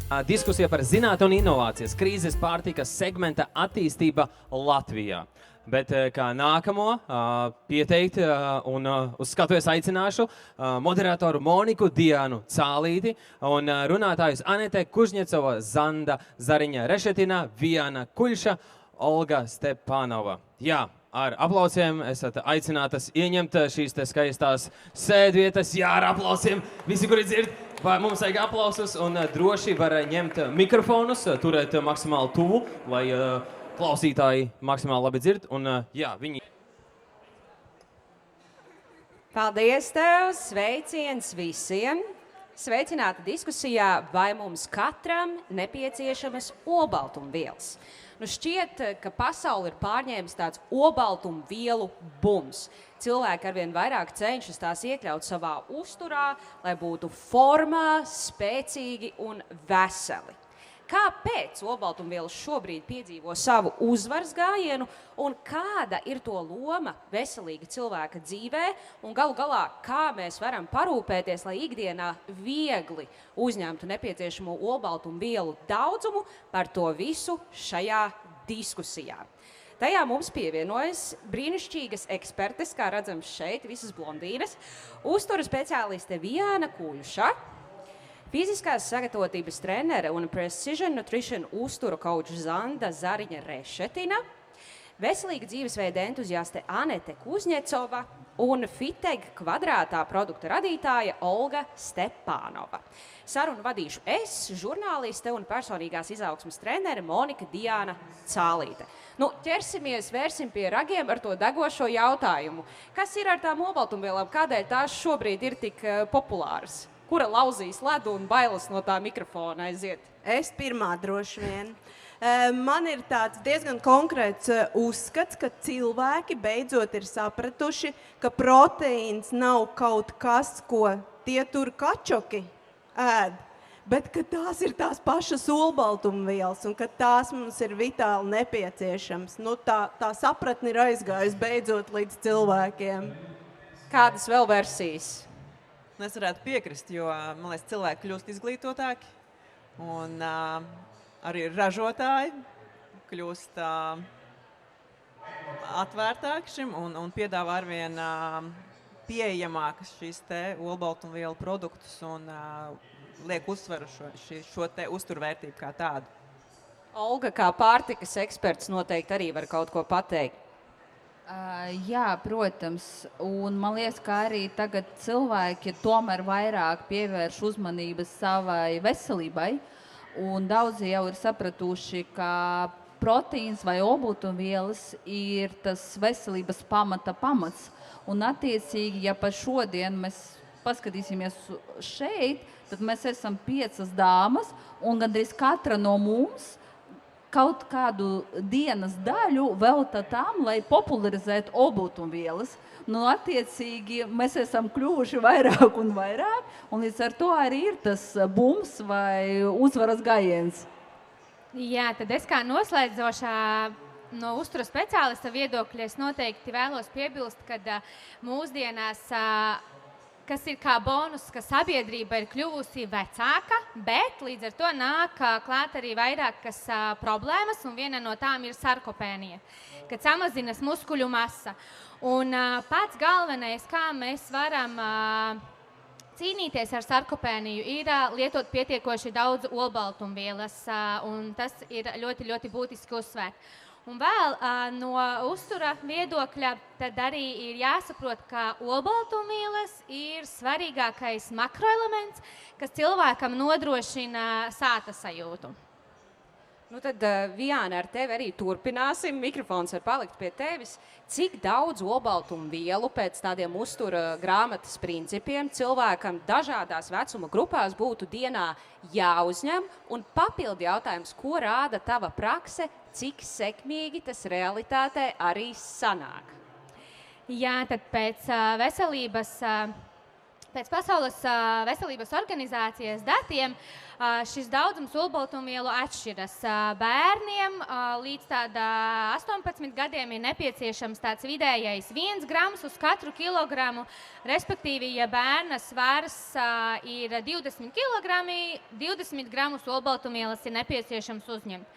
Diskusija par zinātni un inovācijas krīzes pārtikas segmenta attīstība Latvijā. Bet kā nākamo pieteikt un uz skatuves aicināšu moderatoru Moniku Diānu Cālīti un runātājus Anete Kužņecova, Zanda Zariņa Rešetina, Viana Kuļša, Olga Stepanova. Jā, ar aplausiem esat aicinātas ieņemt šīs te skaistās sēdvietas. Jā, ar aplausiem visi, kuri dzird. Vai mums vajag aplausus un droši var ņemt mikrofonus, turēt maksimāli tuvu, lai klausītāji maksimāli labi dzird. Un jā, viņi... Paldies tev, sveiciens visiem! Sveicināti diskusijā, vai mums katram nepieciešamas olbaltumvielas. Nu šķiet, ka pasauli ir pārņēmis tāds olbaltumvielu bums. Cilvēki arvien vairāk cenšas tās iekļaut savā uzturā, lai būtu formā, spēcīgi un veseli. Kāpēc olbaltumvielas šobrīd piedzīvo savu uzvaras gājienu un kāda ir to loma veselīga cilvēka dzīvē un galu galā, kā mēs varam parūpēties, lai ikdienā viegli uzņemtu nepieciešamo olbaltumvielu daudzumu, par to visu šajā diskusijā. Tajā mums pievienojas brīnišķīgas ekspertes, kā redzams šeit, visas blondīnes, uztura speciāliste Viana Kuļša, fiziskās sagatavotības trenere un Precision Nutrition uzturu kauča Zanda Zariņa Rešetina, veselīga dzīvesveida entuziaste Anete Kužņecova un Fiteg kvadrātā produkta radītāja Olga Stepanova. Sarunu vadīšu es, žurnāliste un personīgās izaugsmes trenere Monika Diāna Cālīte. Nu, ķersimies, vērsim pie ragiem ar to degošo jautājumu. Kas ir ar tām olbaltumvielām? Kādēļ tās šobrīd ir tik populāras? Kura lauzīs ledu un bailes no tā mikrofona aiziet? Es pirmā droši vien. Man ir tāds diezgan konkrēts uzskats, ka cilvēki beidzot ir sapratuši, ka proteīns nav kaut kas, ko tie tur kačoki ēd, bet ka tās ir tās pašas olbaltumvielas un ka tās mums ir vitāli nepieciešams. Nu, tā sapratne ir aizgājusi beidzot līdz cilvēkiem. Kādas vēl versijas? Es varētu piekrist, jo, man liekas, cilvēki kļūst izglītotāki un arī ražotāji kļūst atvērtāki šim un piedāvā arvien pieejamākas šīs te olbaltumvielu produktus un liek uzsveru šo te uzturvērtību kā tādu. Olga, kā pārtikas eksperts, noteikti arī var kaut ko pateikt. Jā, protams, un man liekas, ka arī tagad cilvēki tomēr vairāk pievērš uzmanības savai veselībai, un daudzi jau ir sapratuši, ka proteīns vai olbaltumvielas ir tas veselības pamats. Un attiecīgi, ja pa šodien mēs paskatīsimies šeit, tad mēs esam 5 dāmas, un gandrīz katra no mums kaut kādu dienas daļu velta tam, lai popularizētu olbaltumvielas. Nu, attiecīgi, mēs esam kļuvuši vairāk un vairāk, un līdz ar to arī ir tas bums vai uzvaras gājiens. Jā, tad es kā noslēdzošā no uztura speciālista viedokļa es noteikti vēlos piebilst, ka mūsdienās kas ir kā bonus, ka sabiedrība ir kļuvusi vecāka, bet līdz ar to nāk klāt arī vairākas problēmas, un viena no tām ir sarkopēnija, kad samazinas muskuļu masa. Un pats galvenais, kā mēs varam cīnīties ar sarkopēniju, ir lietot pietiekoši daudz olbaltumvielas, un tas ir ļoti, ļoti būtiski uzsvērt. Un vēl no uztura viedokļa tad arī ir jāsaprot, ka olbaltumvielas ir svarīgākais makroelements, kas cilvēkam nodrošina sāta sajūtu. Nu tad, Viāna, ar tevi arī turpināsim. Mikrofons var palikt pie tevis. Cik daudz olbaltumvielu pēc tādiem uztura grāmatas principiem cilvēkam dažādās vecuma grupās būtu dienā jāuzņem? Un papildi jautājums, ko rāda tava prakse, cik sekmīgi tas realitātē arī sanāk? Jā, tad pēc veselības Pēc Pasaules veselības organizācijas datiem šis daudzums olbaltumvielu atšķiras. Bērniem līdz 18 gadiem ir nepieciešams tāds vidējais 1 grams uz katru kilogramu. Respektīvi, ja bērna svars ir 20 kilogrami, 20 gramus olbaltumvielas ir nepieciešams uzņemt.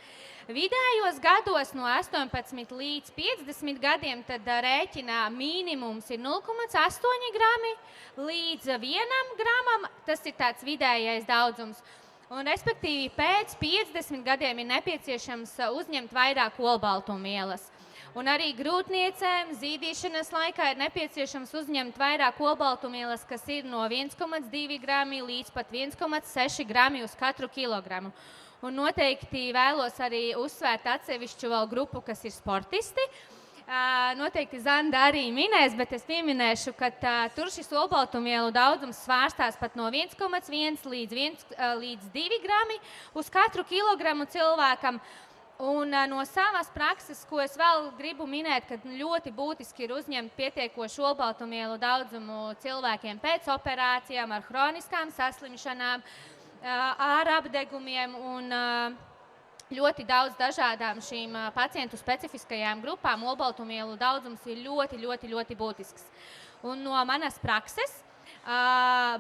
Vidējos gados no 18 līdz 50 gadiem tad rēķinā minimums ir 0,8 grami līdz 1 gramam. Tas ir tāds vidējais daudzums. Un, respektīvi, pēc 50 gadiem ir nepieciešams uzņemt vairāk olbaltumvielas. Un arī grūtniecēm zīdīšanas laikā ir nepieciešams uzņemt vairāk olbaltumvielas, kas ir no 1,2 grami līdz pat 1,6 grami uz katru kilogramu. Un noteikti vēlos arī uzsvērt atsevišķu vēl grupu, kas ir sportisti. Noteikti Zanda arī minēs, bet es pieminēšu, ka tur šis olbaltumvielu daudzums svārstās pat no 1,1 līdz 2 grami uz katru kilogramu cilvēkam. Un no savas prakses, ko es vēl gribu minēt, ka ļoti būtiski ir uzņemt pietiekošu olbaltumvielu daudzumu cilvēkiem pēc operācijām, ar hroniskām saslimšanām, ar apdegumiem un ļoti daudz dažādām šīm pacientu specifiskajām grupām. Olbaltumvielu daudzums ir ļoti būtisks. Un no manas prakses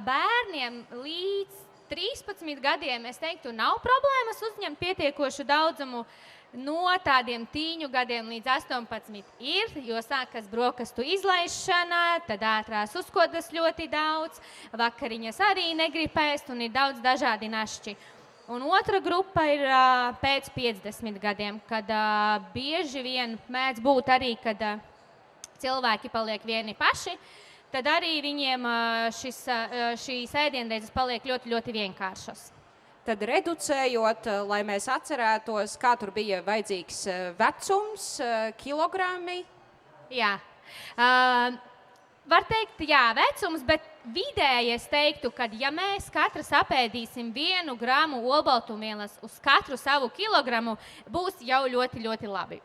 bērniem līdz 13 gadiem, es teiktu, nav problēmas uzņemt pietiekošu daudzumu. No tādiem 10 gadiem līdz 18 ir, jo sākas brokastu izlaišana, tad ātrās uzkodas ļoti daudz, vakariņas arī negrib ēst un ir daudz dažādi našķi. Un otra grupa ir pēc 50 gadiem, kad bieži vien mēdz būt arī, kad cilvēki paliek vieni paši, tad arī viņiem šīs ēdienreizes paliek ļoti vienkāršas. Tad reducējot, lai mēs atcerētos, kā tur bija vajadzīgs vecums, kilogrami. Jā. Var teikt, jā, vecums, bet vidēji es teiktu, ka ja mēs katrs apēdīsim 1 gramu olbaltumvielas uz katru savu kilogramu, būs jau ļoti labi.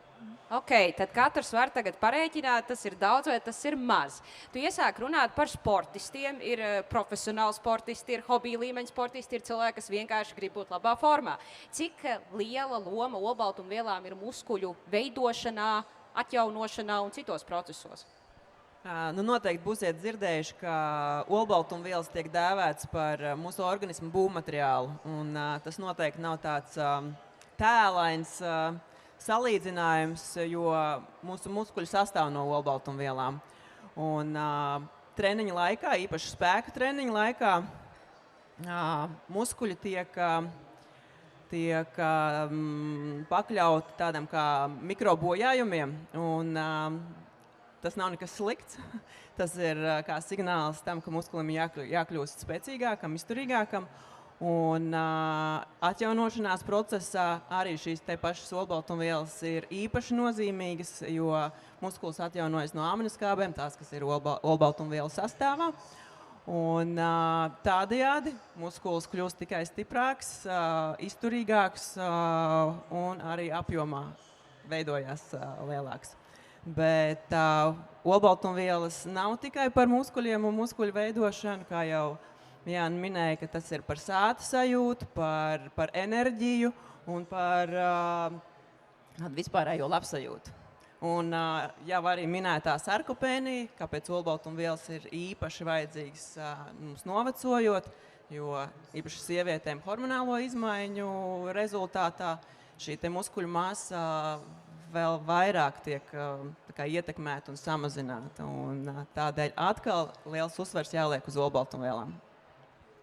Ok, tad katrs var tagad parēķināt, tas ir daudz vai tas ir maz. Tu iesāk runāt par sportistiem, ir profesionāli sportisti, ir hobija līmeņa sportisti, ir cilvēki, kas vienkārši grib būt labā formā. Cik liela loma olbaltumvielām ir muskuļu veidošanā, atjaunošanā un citos procesos? Noteikti būsiet dzirdējuši, ka olbaltumvielas tiek dēvēts par mūsu organismu būvmateriālu. Un tas noteikti nav tāds tēlains salīdzinājums, jo mūsu muskuļi sastāv no olbaltumvielām. Un treniņa laikā, īpaši spēku treniņa laikā, muskuļi tiek pakļauti tādam kā mikrobojājumiem. Un tas nav nekas slikts. Tas ir kā signāls tam, ka muskulim jākļūst spēcīgākam, izturīgākam. Un atjaunošanās procesā arī šīs te pašas olbaltumvielas ir īpaši nozīmīgas, jo muskulis atjaunojas no aminoskābēm, tās, kas ir olbaltumvielu sastāvā. Un tādējādi muskulis kļūst tikai stiprāks, izturīgāks un arī apjomā veidojās lielāks. Bet olbaltumvielas nav tikai par muskuļiem un muskuļu veidošanu, kā jau Jāna minēja, ka tas ir par sāta sajūtu, par enerģiju un par vispārējo labsajūtu. Un jau arī minētā sarkopēnija, kāpēc olbaltumvielas ir īpaši vajadzīgas mums novecojot, jo īpaši sievietēm hormonālo izmaiņu rezultātā šī te muskuļu masa vēl vairāk tiek ietekmēta un samazināta. Un tādēļ atkal liels uzsvers jāliek uz olbaltumvielām.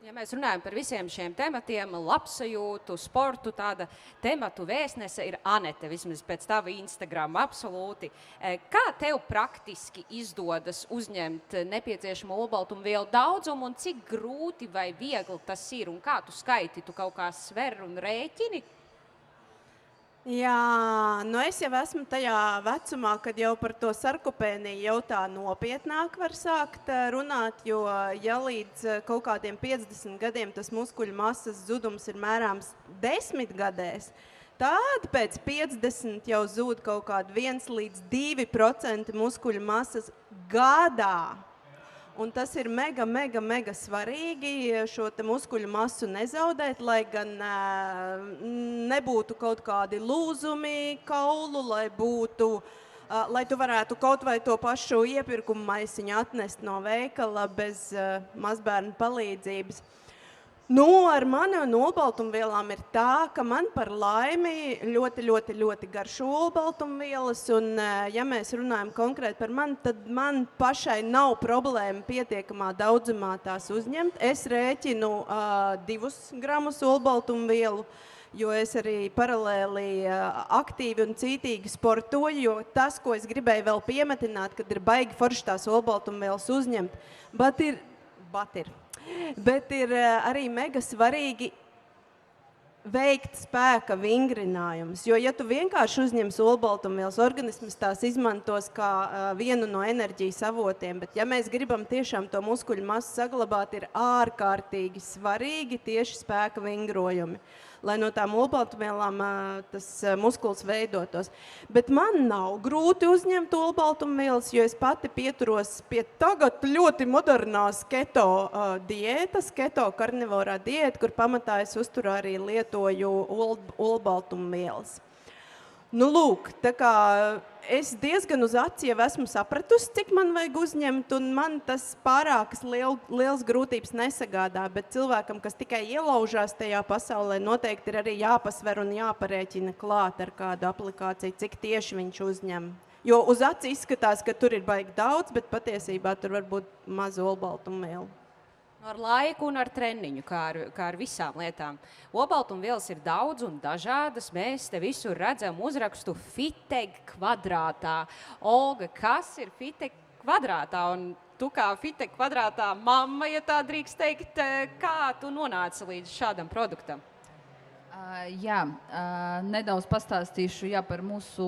Ja mēs runājam par visiem šiem tematiem, labsajūtu, sportu, tāda tematu vēstnese ir Anete, vismaz pēc tava Instagram, absolūti. Kā tev praktiski izdodas uzņemt nepieciešamo olbaltumvielu daudzumu un cik grūti vai viegli tas ir un kā tu skaiti, tu kaut kā sver un rēķini? Jā, es jau esmu tajā vecumā, kad jau par to sarkopēniju jau tā nopietnāk var sākt runāt, jo ja līdz kaut kādiem 50 gadiem tas muskuļu masas zudums ir mērāms 10 gadēs, tad pēc 50 jau zūd kaut kādi 1 līdz 2% muskuļu masas gadā. Un tas ir mega svarīgi šo te muskuļu masu nezaudēt, lai gan nebūtu kaut kādi lūzumi kaulu, lai tu varētu kaut vai to pašu iepirkumu maisiņu atnest no veikala bez mazbērnu palīdzības. Ar mani un olbaltumvielām ir tā, ka man par laimi ļoti garšo olbaltumvielas, un ja mēs runājam konkrēti par mani, tad man pašai nav problēma pietiekamā daudzumā tās uzņemt. Es rēķinu 2 gramus olbaltumvielu, jo es arī paralēli aktīvi un cītīgi sportoju, jo tas, ko es gribēju vēl piemetināt, kad ir baigi forši tās olbaltumvielas uzņemt, bet ir arī mega svarīgi veikt spēka vingrinājumus, jo ja tu vienkārši uzņems olbaltumvielas, organisms tās izmantos kā vienu no enerģijas avotiem, bet ja mēs gribam tiešām to muskuļu masu saglabāt, ir ārkārtīgi svarīgi tieši spēka vingrojumi, lai no tām olbaltumvielām tas muskuls veidotos. Bet man nav grūti uzņemt olbaltumvielas, jo es pati pieturos pie tagad ļoti modernās keto diētas, keto karnivorā diēta, kur pamatā es uzturā arī lietoju olbaltumvielas. Lūk, tā kā es diezgan uz aci jau esmu sapratusi, cik man vajag uzņemt, un man tas pārākas liels grūtības nesagādā, bet cilvēkam, kas tikai ielaužās tajā pasaulē, noteikti ir arī jāpasver un jāparēķina klāt ar kādu aplikāciju, cik tieši viņš uzņem. Jo uz aci izskatās, ka tur ir baigi daudz, bet patiesībā tur var būt maz olbaltumvielu. Ar laiku un ar treniņu, kā ar visām lietām. Olbaltumvielas ir daudz un dažādas. Mēs te visur redzam uzrakstu Fiteg kvadrātā. Olga, kas ir Fiteg kvadrātā? Un tu kā Fiteg kvadrātā mamma, ja tā drīkst teikt, kā tu nonāci līdz šādam produktam? Nedaudz pastāstīšu par mūsu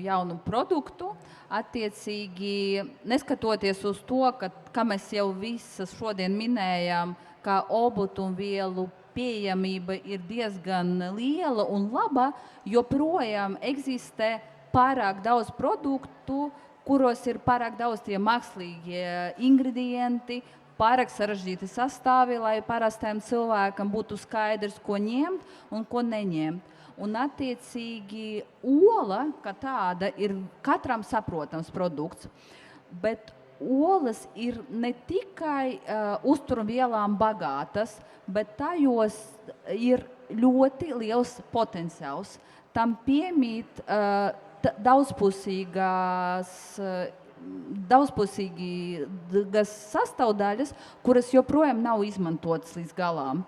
jaunu produktu. Attiecīgi, neskatoties uz to, ka mēs jau visas šodien minējām, ka olbaltumvielu pieejamība ir diezgan liela un laba, joprojām eksistē pārāk daudz produktu, kuros ir pārāk daudz tie mākslīgie ingredienti, pārāk sarežģīti sastāvi, lai parastajam cilvēkam būtu skaidrs, ko ņemt un ko neņemt. Un attiecīgi ola, kā tāda, ir katram saprotams produkts, bet olas ir ne tikai uzturvielām bagātas, bet tajos ir ļoti liels potenciāls. Tam piemīt daudzpusīgas sastāvdaļas, kuras joprojām nav izmantotas līdz galām.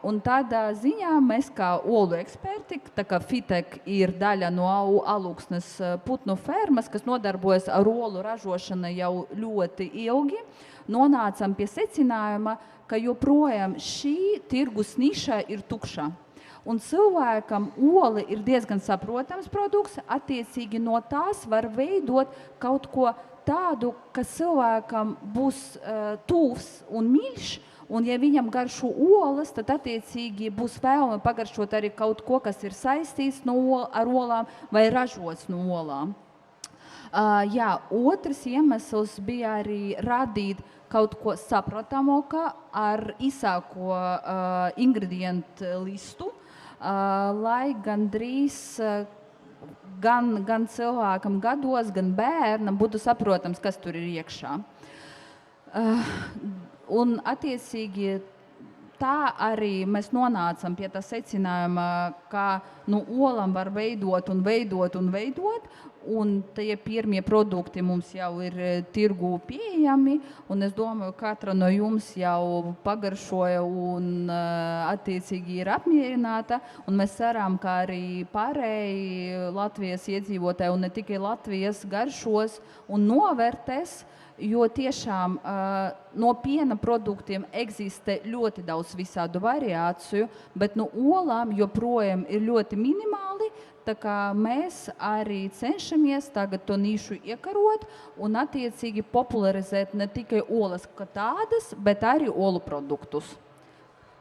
Un tādā ziņā mēs kā olu eksperti, tā kā Fiteg ir daļa no Alūksnes putnu fermas, kas nodarbojas ar olu ražošanu jau ļoti ilgi, nonācam pie secinājuma, ka joprojām šī tirgus niša ir tukša. Un cilvēkam ola ir diezgan saprotams produkts, attiecīgi no tās var veidot kaut ko tādu, kas cilvēkam būs tuvs un mīļš, un ja viņam garšo olas, tad attiecīgi būs vēlme pagaršot arī kaut ko, kas ir saistīts ar olām vai ražots no olām. Otrs iemesls bija arī radīt kaut ko saprotamāku ar īsāko ingredientu listu, lai gandrīz gan cilvēkam gados, gan bērnam būtu saprotams, kas tur ir iekšā. Un attiecīgi tā arī mēs nonācam pie tā secinājuma, ka olām var veidot, un tie pirmie produkti mums jau ir tirgū pieejami, un es domāju, katra no jums jau pagaršoja un attiecīgi ir apmierināta, un mēs ceram, ka arī pārēji Latvijas iedzīvotāji, un ne tikai Latvijas, garšos un novērtēs, jo tiešām no piena produktiem eksistē ļoti daudz visādu variāciju, bet no olām joprojām ir ļoti minimāli, tā kā mēs arī cenšamies tagad to nišu iekarot un attiecīgi popularizēt ne tikai olas kā tādas, bet arī olu produktus.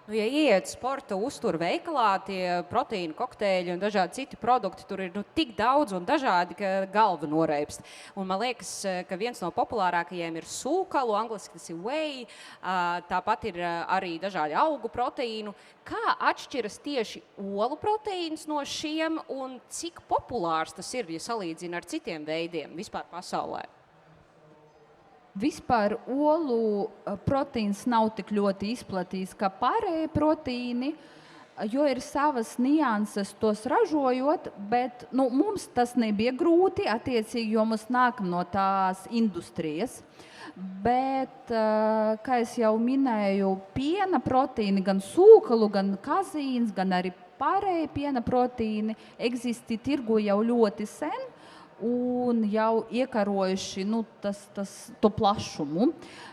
Nu, ja ieiet sporta uzturu veikalā, tie proteīnu kokteļi un dažādi citi produkti, tur ir tik daudz un dažādi, ka galva noreipst. Un man liekas, ka viens no populārākajiem ir sūkalu, angliski tas ir whey, tāpat ir arī dažādi augu proteīnu. Kā atšķiras tieši olu proteīns no šiem un cik populārs tas ir, ja salīdzina ar citiem veidiem vispār pasaulē? Vispār olu proteīns nav tik ļoti izplatīts kā pārējie proteīni, jo ir savas nianses tos ražojot, bet mums tas nebija grūti, attiecīgi, jo mēs nākam no tās industrijas. Bet, kā es jau minēju, piena proteīni, gan sūkalu, gan kazīns, gan arī pārējie piena proteīni eksistē tirgu jau ļoti sen. Un jau iekarojuši to plašumu,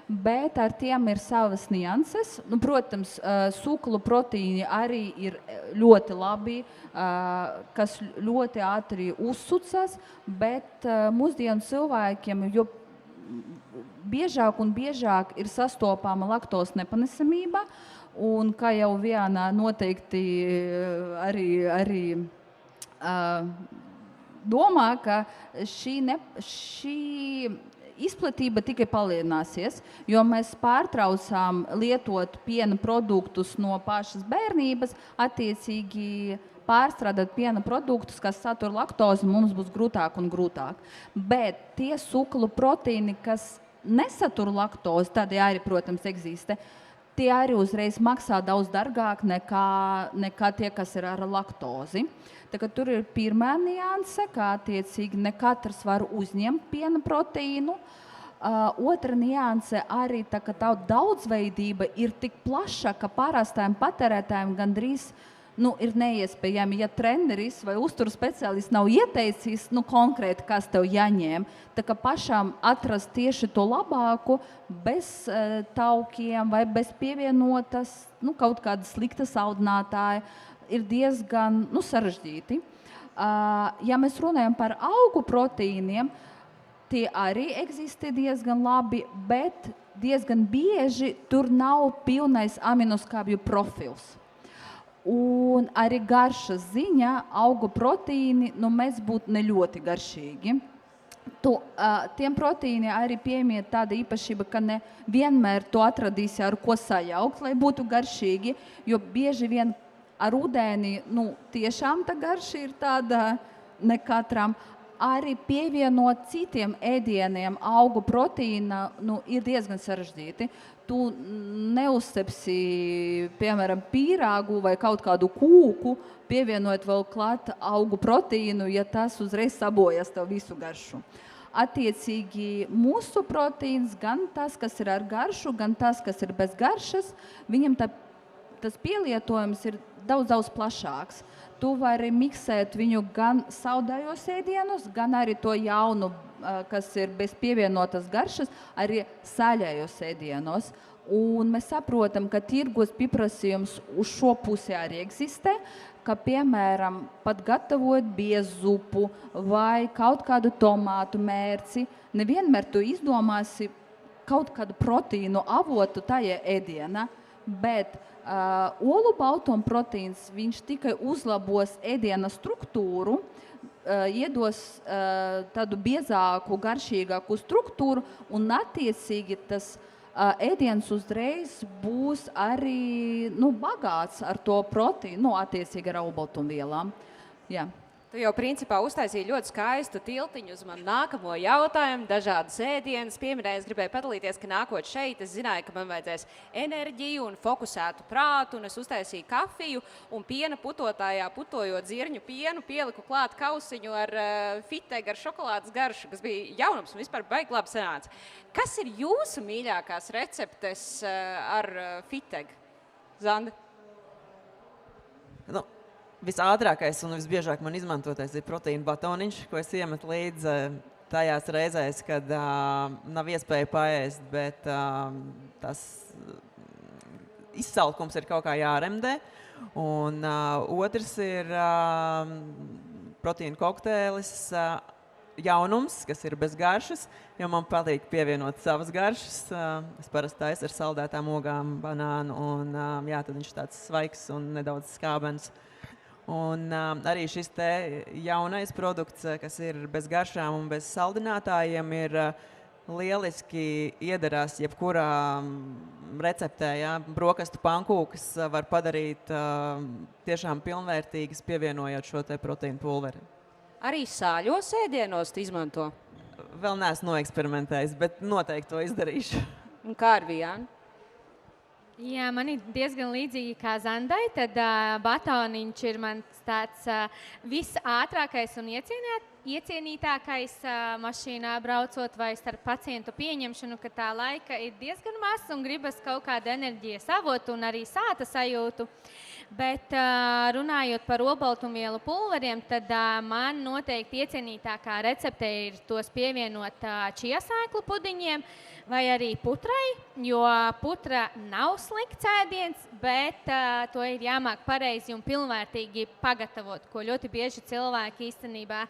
bet ar tiem ir savas nianses. Protams, sūklu proteīni arī ir ļoti labi, kas ļoti ātri uzsucas, bet mūsdienu cilvēkiem jo biežāk un biežāk ir sastopama laktos nepanesamība, un kā jau Viana noteikti arī domā, ka šī izplatība tikai palielināsies, jo mēs pārtraucām lietot piena produktus no pašas bērnības, attiecīgi pārstrādāt piena produktus, kas satur laktozi, mums būs grūtāk un grūtāk. Bet tie sūklu proteīni, kas nesatur laktozi, tad arī, protams, eksistē, tie arī uzreiz maksā daudz dārgāk nekā tie, kas ir ar laktozi. Tur ir pirmā nianse, kā attiecīgi ne katrs var uzņemt piena proteīnu. Otra nianse arī tā, ka tā daudzveidība ir tik plaša, ka parastajiem patērētājiem gandrīz ir neiespējami, ja treneris vai uzturu speciālists nav ieteicis konkrēti, kas tev jāņem. Tā kā pašām atrast tieši to labāku, bez taukiem vai bez pievienotas kaut kāda slikta saldinātāja, ir diezgan sarežģīti. Ja mēs runājam par augu proteīniem, tie arī eksistē diezgan labi, bet diezgan bieži tur nav pilnais aminoskābju profils. Un arī garšas ziņā augu proteīni mēs būtu ne ļoti garšīgi. Tiem proteīni arī piemiet tāda īpašība, ka ne vienmēr to atradīsi ar ko sajaukt, lai būtu garšīgi, jo bieži vien ar ūdeni, tiešām tā garša ir tāda ne katram. Arī pievienot citiem ēdieniem augu proteīna ir diezgan sarežģīti. Tu neuzcepsi, piemēram, pīrāgu vai kaut kādu kūku, pievienot vēl klāt augu proteīnu, ja tas uzreiz sabojas tev visu garšu. Attiecīgi mūsu proteīns, gan tas, kas ir ar garšu, gan tas, kas ir bez garšas, viņam tas pielietojums ir daudz plašāks. Tu vari miksēt viņu gan saldējos ēdienus, gan arī to jaunu, kas ir bez pievienotas garšas, arī saļējos ēdienos. Un mēs saprotam, ka tirgos pieprasījums uz šo pusi arī eksistē, ka, piemēram, pat gatavot biezupu vai kaut kādu tomātu mērci, nevienmēr tu izdomāsi kaut kādu proteīnu avotu tajā ēdienā, bet olu baltuma proteīns, viņš tikai uzlabos ēdiena struktūru, iedos tādu biezāku, garšīgāku struktūru, un attiecīgi tas ēdiens uzreiz būs arī bagāts ar to proteīnu, attiecīgi ar olbaltumvielām. Jā. Tu jau principā uztaisīji ļoti skaistu tiltiņu uz manu nākamo jautājumu, dažādas ēdienas. Pieminēju, es gribēju padalīties, ka nākot šeit, es zināju, ka man vajadzēs enerģiju un fokusētu prātu, un es uztaisīju kafiju, un piena putotājā, putojot zirņu pienu, pieliku klāt kausiņu ar fitegu, ar šokolādes garšu, kas bija jaunums un vispār baigi labi sanāca. Kas ir jūsu mīļākās receptes ar fitegu? Zanda? Visātrākais un visbiežāk man izmantotais ir proteīna batoniņš, ko es iemetu līdzi tajās reizēs, kad nav iespēja paēst, bet tas izsalkums ir kaut kā jāremdē. Un otrs ir proteīna kokteilis jaunums, kas ir bez garšas, jo man patīk pievienot savas garšas. Es parasti taisu ar saldētām ogām, banānu, un jā, tad viņš tāds svaigs un nedaudz skābens. Un arī šis te jaunais produkts, kas ir bez garšām un bez saldinātājiem, ir lieliski iederās jebkurā receptē. Ja? Brokastu pankūkas var padarīt tiešām pilnvērtīgas, pievienojot šo te proteīnu pulveri. Arī sāļos ēdienos tu izmanto? Vēl neesmu noeksperimentējis, bet noteikti to izdarīšu. Un kā ar Vijānu? Jā, man ir diezgan līdzīgi kā Zandai. Tad batoniņš ir mans tāds visātrākais un iecienītākais mašīnā braucot vai starp pacientu pieņemšanu, ka tā laika ir diezgan maz un gribas kaut kādu enerģijas avotu un arī sāta sajūtu. Bet runājot par olbaltumvielu pulveriem, tad man noteikti iecienītākā recepte ir tos pievienot čija sēklu pudiņiem vai arī putrai, jo putra nav slikts ēdiens, bet to ir jāmāk pareizi un pilnvērtīgi pagatavot, ko ļoti bieži cilvēki īstenībā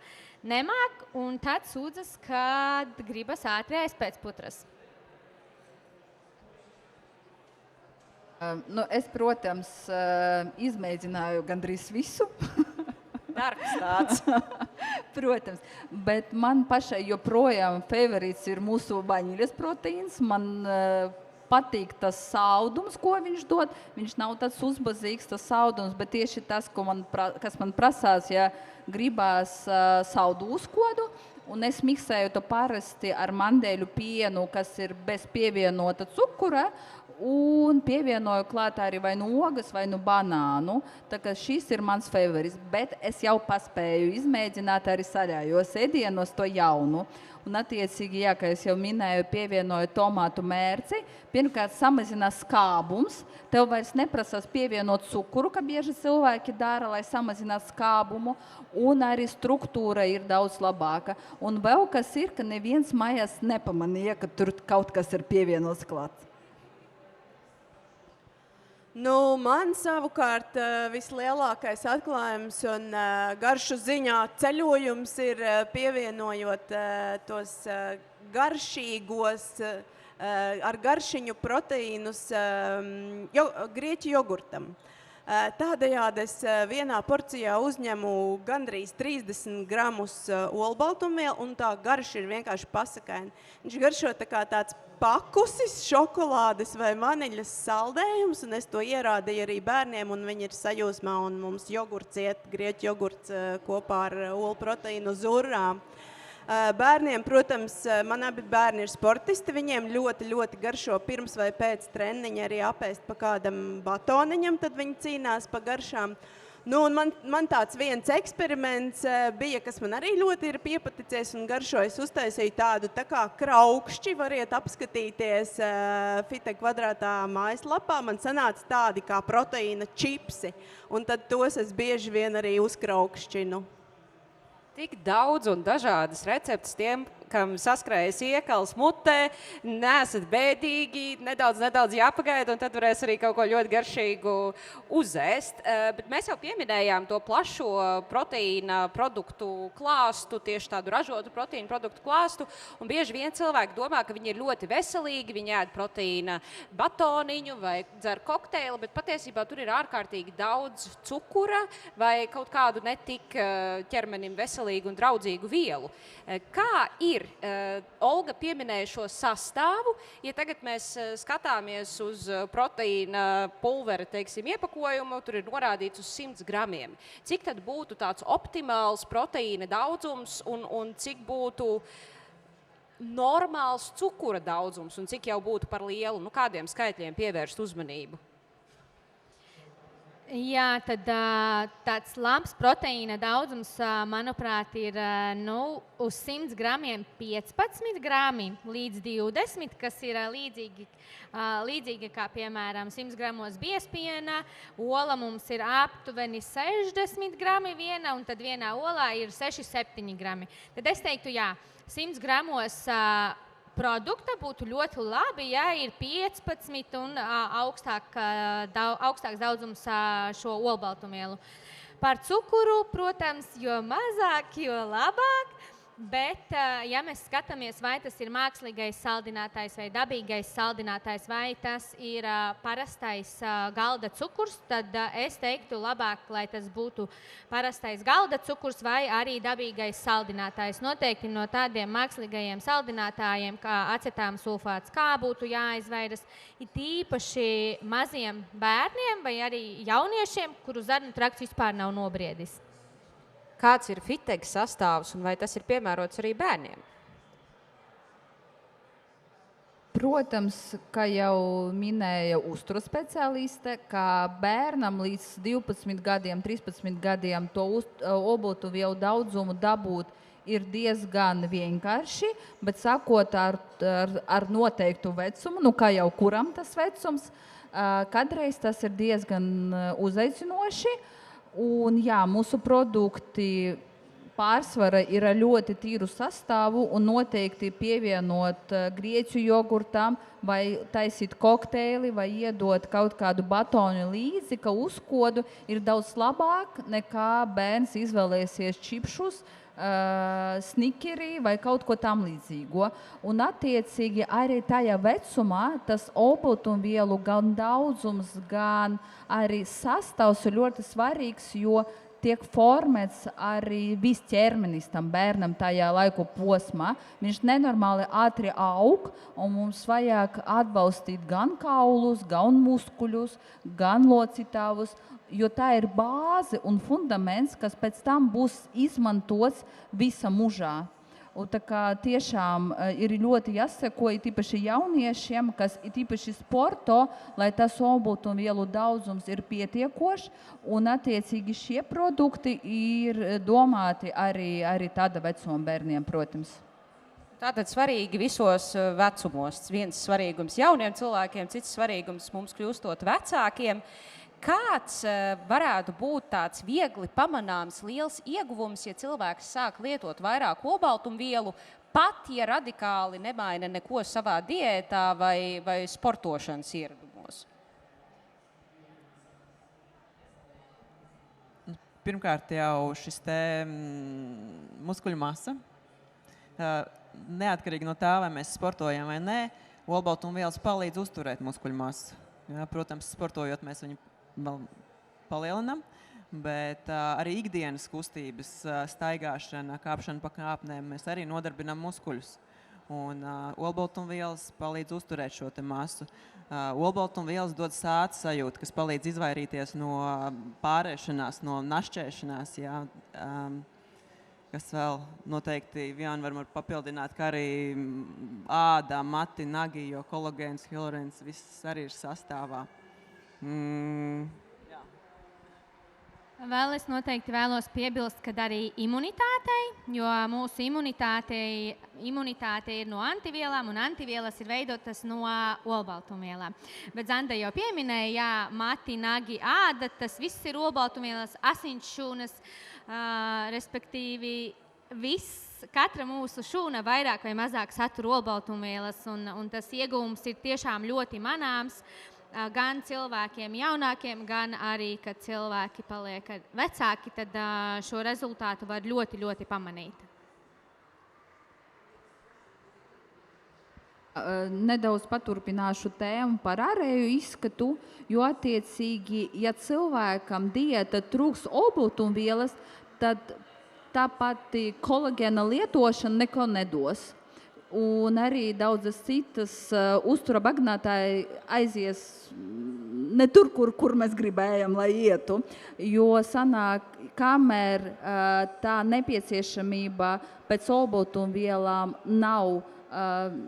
nemāk, un tad sūdzas, kad gribas ātri ēst pēc putras. Es, protams, izmēģināju gandrīz visu. Darbs tāds. Protams, bet man pašai joprojām favorīts ir mūsu vaņiļas proteīns. Man patīk tas saudums, ko viņš dod. Viņš nav tāds uzbazīgs, tas saudums, bet tieši tas, kas man prasās, ja gribās saudu uzkodu. Un es miksēju to parasti ar mandēļu pienu, kas ir bez pievienota cukura, un pievienoju klāt arī vai nu ogas, vai nu banānu. Tā kā šis ir mans favorīts, bet es jau paspēju izmēģināt arī saļājos ēdienos to jaunu. Un attiecīgi, jā, kā es jau minēju, pievienoju tomātu mērci. Pirmkārt, samazinās skābums. Tev vairs neprasās pievienot cukuru, kā bieži cilvēki dara, lai samazinātu skābumu. Un arī struktūra ir daudz labāka. Un vēl kas ir, ka neviens mājās nepamanīja, ka tur kaut kas ir pievienots klāts. Nu, man savukārt vislielākais atklājums un garšu ziņā ceļojums ir pievienojot tos garšīgos, ar garšiņu proteīnus grieķu jogurtam. Tādējādi es vienā porcijā uzņemu gandrīz 30 gramus olbaltumvielu, un tā garša ir vienkārši pasakaina. Viņš garšo tā kā tāds pakusis, šokolādes vai vaniļas saldējums, un es to ierādīju arī bērniem, un viņi ir sajūsmā, un mums jogurts iet, grieķu jogurts kopā ar olu proteīnu uz urām. Bērniem, protams, man abi bērni ir sportisti, viņiem ļoti, ļoti garšo pirms vai pēc treniņa arī apēst pa kādam batoniņam, tad viņi cīnās pa garšām. Nu, un man tāds viens eksperiments bija, kas man arī ļoti ir piepaticies un garšo. Es uztaisīju tādu tā kā kraukšķi, variet apskatīties Fite kvadrātā mājaslapā. Man sanāca tādi kā proteīna čipsi, un tad tos es bieži vien arī uzkraukšķinu. Tik daudz un dažādas receptes tiem, kam saskrējas iekals mutē, neesat bēdīgi, nedaudz jāpagaida, un tad varēs arī kaut ko ļoti garšīgu uzēst. Bet mēs jau pieminējām to plašo proteīna produktu klāstu, tieši tādu ražotu proteīna produktu klāstu, un bieži vien cilvēki domā, ka viņi ir ļoti veselīgi, viņi ēd proteīna batoniņu vai dzer kokteili, bet patiesībā tur ir ārkārtīgi daudz cukura vai kaut kādu netik ķermenim veselīgu un draudzīgu vielu. Kā ir? Olga pieminēja šo sastāvu. Ja tagad mēs skatāmies uz proteīna pulvera, teiksim, iepakojumu, tur ir norādīts uz 100 gramiem. Cik tad būtu tāds optimāls proteīna daudzums un cik būtu normāls cukura daudzums un cik jau būtu par lielu? Nu, kādiem skaitļiem pievērst uzmanību? Jā, tad tāds labs proteīna daudzums, manuprāt, ir uz 100 gramiem 15 grami līdz 20, kas ir līdzīgi kā, piemēram, 100 gramos biezpiena. Ola mums ir aptuveni 60 grami viena, un tad vienā olā ir 6-7 grami. Tad es teiktu, jā, 100 gramos produkta būtu ļoti labi, ja ir 15 un augstāks daudzums šo olbaltumvielu. Par cukuru, protams, jo mazāk, jo labāk, Bet, ja mēs skatāmies, vai tas ir mākslīgais saldinātājs vai dabīgais saldinātājs, vai tas ir parastais galda cukurs, tad es teiktu labāk, lai tas būtu parastais galda cukurs vai arī dabīgais saldinātājs. Noteikti no tādiem mākslīgajiem saldinātājiem, kā acetāma sulfāts, kā būtu jāizvairas, it īpaši maziem bērniem vai arī jauniešiem, kuru zarnu trakts vispār nav nobriedis. Kāds ir fitega sastāvs un vai tas ir piemērots arī bērniem? Protams, kā jau minēja uzturas speciāliste, ka bērnam līdz 12 gadiem, 13 gadiem to olbaltumvielu daudzumu dabūt ir diezgan vienkārši, bet sākot ar noteiktu vecumu, kā jau kuram tas vecums, kādreiz tas ir diezgan uzaicinoši. Un, jā, mūsu produkti pārsvara ir ar ļoti tīru sastāvu un noteikti pievienot grieķu jogurtam vai taisīt kokteili vai iedot kaut kādu batonu līdzi, ka uzkodu ir daudz labāk nekā bērns izvēlēsies čipšus, snikeri vai kaut ko tam līdzīgo. Un attiecīgi arī tajā vecumā tas olbaltumvielu gan daudzums, gan arī sastāvs ir ļoti svarīgs, jo tiek formēts arī viss ķermenis tam bērnam tajā laiku posmā. Viņš nenormāli ātri aug, un mums vajag atbalstīt gan kaulus, gan muskuļus, gan locītavus, jo tā ir bāze un fundaments, kas pēc tam būs izmantots visa mūžā. Un tā kā tiešām ir ļoti jāseko, it īpaši jauniešiem, kas it īpaši sporto, lai tas olbaltumvielu daudzums ir pietiekošs, un attiecīgi šie produkti ir domāti arī tāda vecuma bērniem, protams. Tātad svarīgi visos vecumos. Viens svarīgums jauniem cilvēkiem, cits svarīgums mums kļūstot vecākiem. Kāds varētu būt tāds viegli pamanāms liels ieguvums, ja cilvēks sāk lietot vairāk olbaltumvielu, pat ja radikāli nemaina neko savā diētā vai sportošanas ieradumos? Pirmkārt jau šis te muskuļu masa. Neatkarīgi no tā, vai mēs sportojam vai nē, olbaltumvielas palīdz uzturēt muskuļu masu. Ja, protams, sportojot mēs viņu vēl palielinam, bet arī ikdienas kustības, staigāšana, kāpšana pa kāpnēm, mēs arī nodarbinam muskuļus. Un olbaltumvielas palīdz uzturēt šo te masu. Olbaltumvielas dod sāta sajūtu, kas palīdz izvairīties no pārēšanās, no našķēšanās. Jā. Kas vēl noteikti vien var papildināt, ka arī āda, mati, nagi, jo kolagēns, hialurons, viss arī ir sastāvā. Vēl es noteikti vēlos piebilst, ka arī imunitātei, jo mūsu imunitāte ir no antivielām, un antivielas ir veidotas no olbaltumvielām. Bet Zanda jau pieminēja, jā, mati, nagi, āda, tas viss ir olbaltumvielas, asinsšūnas, respektīvi viss, katra mūsu šūna vairāk vai mazāk satur olbaltumvielas, un tas ieguvums ir tiešām ļoti manāms. Gan cilvēkiem jaunākiem, gan arī, kad cilvēki paliek vecāki, tad šo rezultātu var ļoti, ļoti pamanīt. Nedaudz paturpināšu tēmu par ārēju izskatu, jo attiecīgi, ja cilvēkam diēta trūks olbaltumvielas, tad tā pati kolagēna lietošana neko nedos. Un arī daudzas citas uztura bagātāji aizies ne tur, kur mēs gribējam, lai ietu. Jo sanāk, kamēr tā nepieciešamība pēc olbaltumvielām nav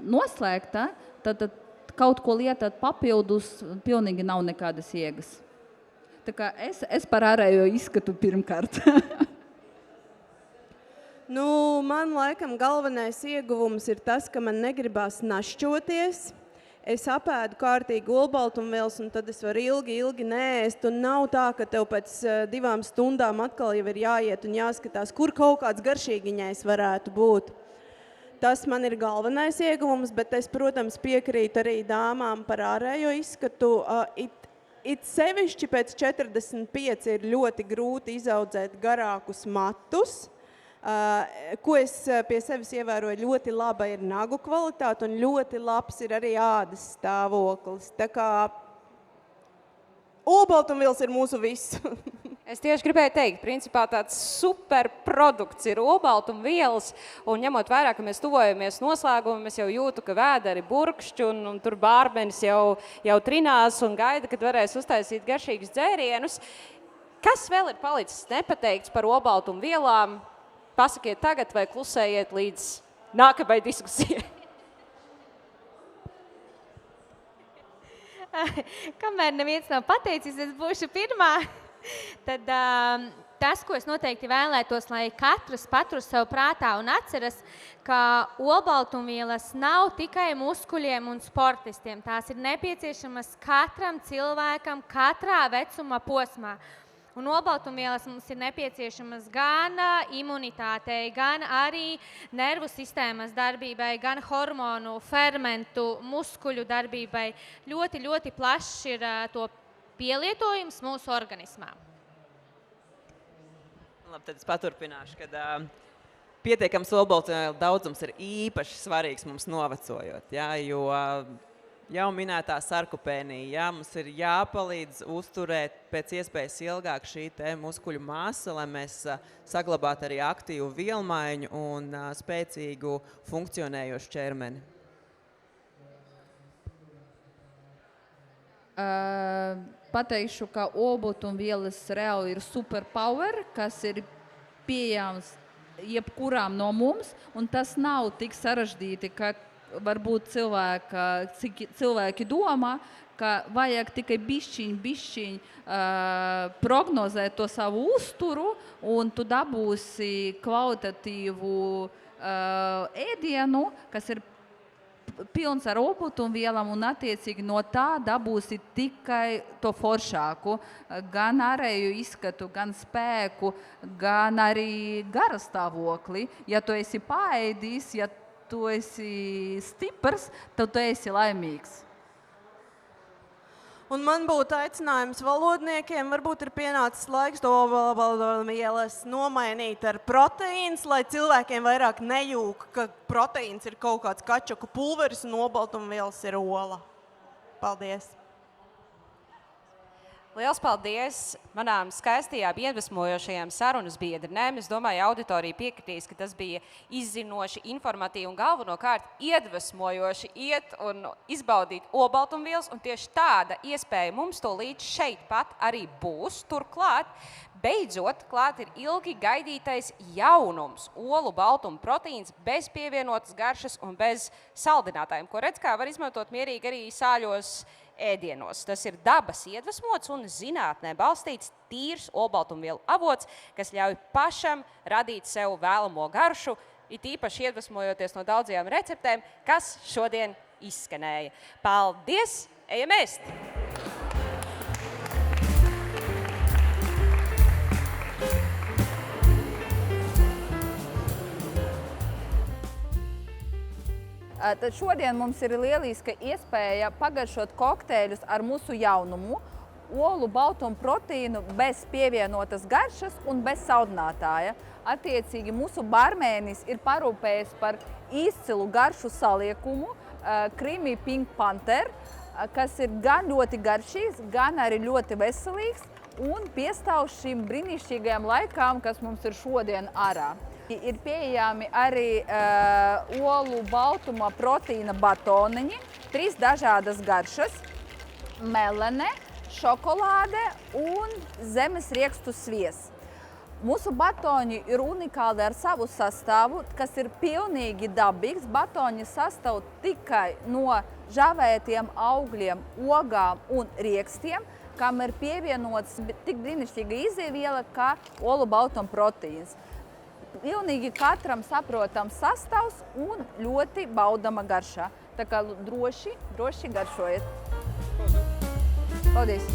noslēgta, tad kaut ko lietot papildus pilnīgi nav nekādas jēgas. Tā kā es par ārējo izskatu pirmkārt. Man laikam galvenais ieguvums ir tas, ka man negribās našķoties. Es apēdu kārtīgi olbaltumvielas, un tad es varu ilgi neēst. Un nav tā, ka tev pēc 2 stundām atkal jau ir jāiet un jāskatās, kur kaut kāds garšīgiņais varētu būt. Tas man ir galvenais ieguvums, bet es, protams, piekrītu arī dāmām par ārējo izskatu. It sevišķi pēc 45 ir ļoti grūti izaudzēt garākus matus. Ko es pie sevis ievēroju, ļoti laba ir nagu kvalitāte un ļoti labs ir arī ādas stāvoklis. Tā kā olbaltumvielas ir mūsu viss. Es tieši gribēju teikt, principā tāds super produkts ir olbaltumvielas, un ņemot vērā, ka mēs tuvojamies noslēgumu, es jau jūtu, ka vēderi burkšķi, un tur bārbenis jau trinās un gaida, kad varēs uztaisīt garšīgus dzērienus. Kas vēl ir palicis nepateikts par olbaltumvielām? Pasakiet tagad vai klusējiet līdz nākamai diskusijai. Kamēr neviens nav pateicis, es būšu pirmā. Tad tas, ko es noteikti vēlētos, lai katrs patur sev prātā un atceras, ka olbaltumvielas nav tikai muskuļiem un sportistiem. Tās ir nepieciešamas katram cilvēkam, katrā vecuma posmā. Un olbaltumvielas mums ir nepieciešamas gan imunitātei, gan arī nervu sistēmas darbībai, gan hormonu, fermentu, muskuļu darbībai. Ļoti, ļoti plašs ir to pielietojums mūsu organismā. Labi, tad es paturpināšu, kad pietiekams olbaltumvielu daudzums ir īpaši svarīgs mums novecojot, ja, jo jau minētā sarkopēnija, mums ir jāpalīdz uzturēt pēc iespējas ilgāk šī muskuļu masa, lai mēs saglabātu arī aktīvu vielmaiņu un spēcīgu funkcionējošu ķermeni. Pateikšu, ka olbaltumvielas reāli ir superpower, kas ir pieejams jebkurām no mums, un tas nav tik sarežģīti, ka varbūt cilvēki domā, ka vajag tikai bišķiņ prognozēt to savu uzturu, un tu dabūsi kvalitatīvu ēdienu, kas ir pilns ar olbaltumvielām, un attiecīgi no tā dabūsi tikai to foršāku, gan ārēju izskatu, gan spēku, gan arī garastāvokli. Ja tu esi paēdis, ja tu esi stiprs, tad tu esi laimīgs. Un man būtu aicinājums valodniekiem, varbūt ir pienācis laiks to olbaltumvielas nomainīt ar proteīns, lai cilvēkiem vairāk nejūk, ka proteīns ir kaut kāds kačaku pulveris un olbaltumvielas ir ola. Paldies! Liels paldies manām skaistajām, iedvesmojošajām sarunas biedrinēm. Es domāju, auditorija piekritīs, ka tas bija izzinoši, informatīvi un galvenokārt iedvesmojoši iet un izbaudīt olbaltumvielas, un tieši tāda iespēja mums to līdz šeit pat arī būs. Turklāt, beidzot, klāt ir ilgi gaidītais jaunums - olu baltuma proteīns bez pievienotas garšas un bez saldinātājiem, ko redz, kā var izmantot mierīgi arī sāļos ēdienos. Tas ir dabas iedvesmots un zinātnē balstīts tīrs olbaltumvielu avots, kas ļauj pašam radīt sev vēlamo garšu, it īpaši iedvesmojoties no daudzajām receptēm, kas šodien izskanēja. Paldies! Ejam ēst! Tad šodien mums ir lieliska iespēja pagaršot kokteļus ar mūsu jaunumu, olu baltumu proteīnu bez pievienotas garšas un bez saldinātāja. Attiecīgi mūsu barmēnis ir parūpējis par izcilu garšu saliekumu Creamy Pink Panther, kas ir gan ļoti garšīgs, gan arī ļoti veselīgs un piestāv šīm brīnišķīgajām laikām, kas mums ir šodien ārā. Ir pieejami arī olu baltuma proteīna batoniņi, 3 dažādas garšas – melene, šokolāde un zemes riekstu sviests. Mūsu batoņi ir unikāli ar savu sastāvu, kas ir pilnīgi dabīgs. Batoņi sastāv tikai no žavētiem augļiem, ogām un riekstiem, kam ir pievienots tik brīnišķīga izēviela kā olu baltuma proteīns. Pilnīgi katram saprotams sastāvs un ļoti baudama garšā. Tā kā droši garšojiet. Paldies!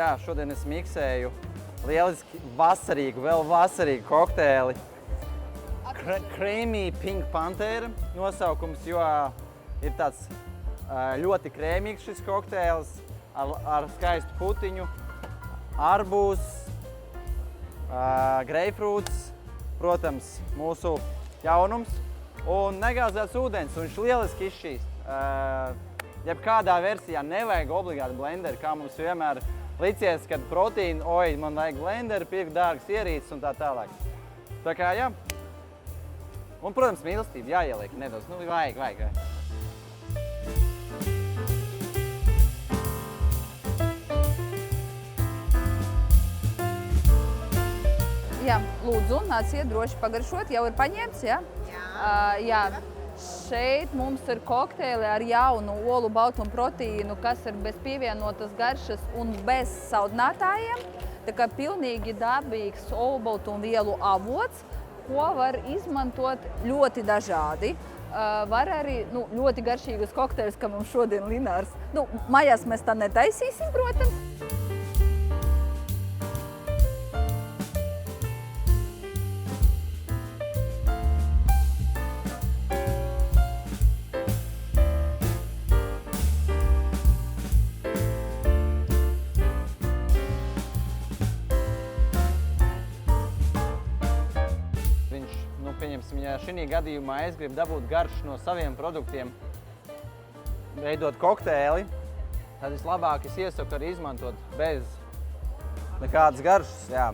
jā, šodien es miksēju lieliski vasarīgu, vēl vasarīgu kokteili. Creamy Pink Panther nosaukums, jo ir tāds ļoti krēmīgs šis kokteils ar skaistu putiņu, arbūs, greifrūts, protams, mūsu jaunums un negāzēts ūdens, un viņš lieliski izšķīst. Jebkādā versijā nevajag obligāti blenderi, kā mums vienmēr licies, kad proteīni, man vajag blenderi, pirkt dārgas ierīces un tā tālāk. Tā kā, jā. Un, protams, mīlestība jāieliek nedaudz. Vajag. Jā, lūdzu, nāciet droši pagaršot. Jau ir paņemts, jā? Jā. Šeit mums ir kokteili ar jaunu olu baltumu proteīnu, kas ir bez pievienotas garšas un bez saldinātājiem. Tā kā pilnīgi dabīgs olu baltumu vielu avots, ko var izmantot ļoti dažādi. Var arī ļoti garšīgus kokteļus, kā mums šodien Linārs. Mājās mēs tā netaisīsim, protams. Ja šī gadījumā es gribu dabūt garšu no saviem produktiem, veidot kokteili, tad vislabāk es iesaku arī izmantot bez nekādas garšas. Jā.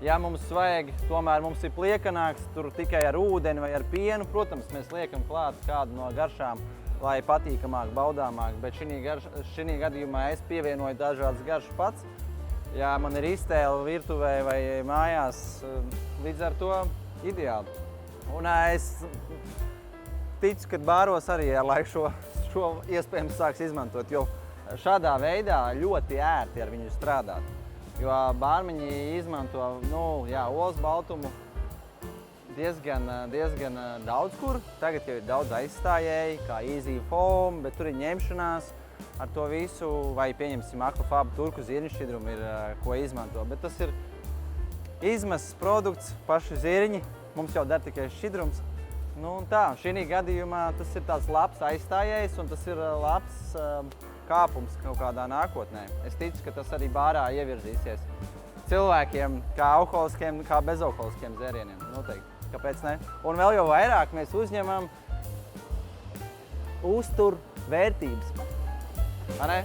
Ja mums vajag, tomēr mums ir pliekanāks, tur tikai ar ūdeni vai ar pienu, protams, mēs liekam klāt kādu no garšām, lai patīkamāk, baudāmāk, bet šī gadījumā es pievienoju dažādas garšas pats. Ja man ir iztēle virtuvē vai mājās, līdz ar to ideāli. Un es ticu, ka bāros arī ar laiku šo iespējams sāks izmantot, jo šādā veidā ļoti ērti ar viņu strādāt. Jo bārmeņi izmanto olas baltumu diezgan daudz kur. Tagad jau ir daudz aizstājēji, kā Easy Foam, bet tur ir ņemšanās ar to visu, vai pieņemsim Aquafaba turku zirņu šķidrumu ir, ko izmanto. Bet tas ir izmests produkts, paši zirņi. Mums jau der tikai šķidrums. Šī gadījumā tas ir tāds labs aizstājējs un tas ir labs kāpums kaut kādā nākotnē. Es ticu, ka tas arī bārā ievirzīsies cilvēkiem kā alkoholiskiem, kā bezalkoholiskiem dzērieniem. Noteikti. Kāpēc ne? Un vēl jau vairāk mēs uzņemam uztur vērtības. Vai ne?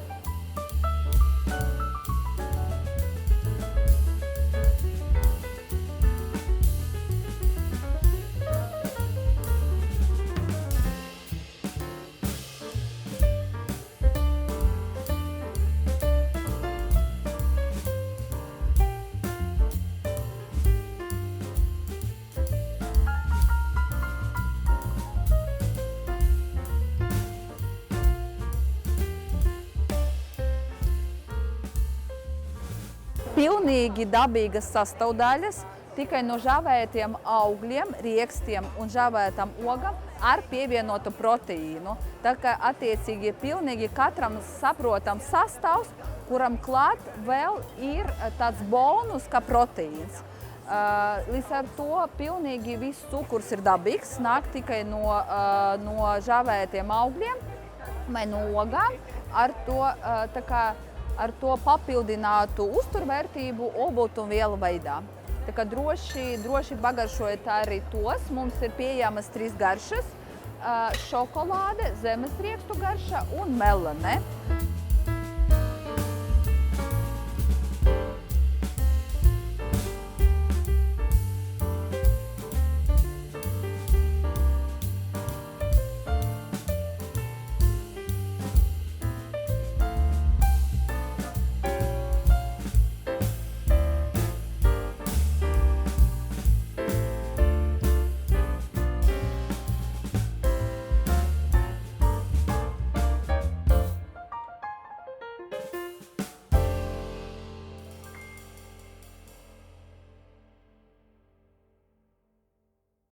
Pilnīgi dabīgas sastāvdaļas, tikai no žavētiem augļiem, riekstiem un žavētam ogam ar pievienotu proteīnu. Tā kā attiecīgi pilnīgi katram saprotams sastāvs, kuram klāt vēl ir tāds bonus kā proteīns. Līdz ar to pilnīgi viss cukurs ir dabīgs, nāk tikai no žavētiem augļiem vai no ogām. Ar to papildinātu uzturvērtību olbaltumvielu veidā. Tā kā droši pagaršojiet arī tos. Mums ir pieejamas 3 garšas – šokolāde, zemesriekstu garša un melone.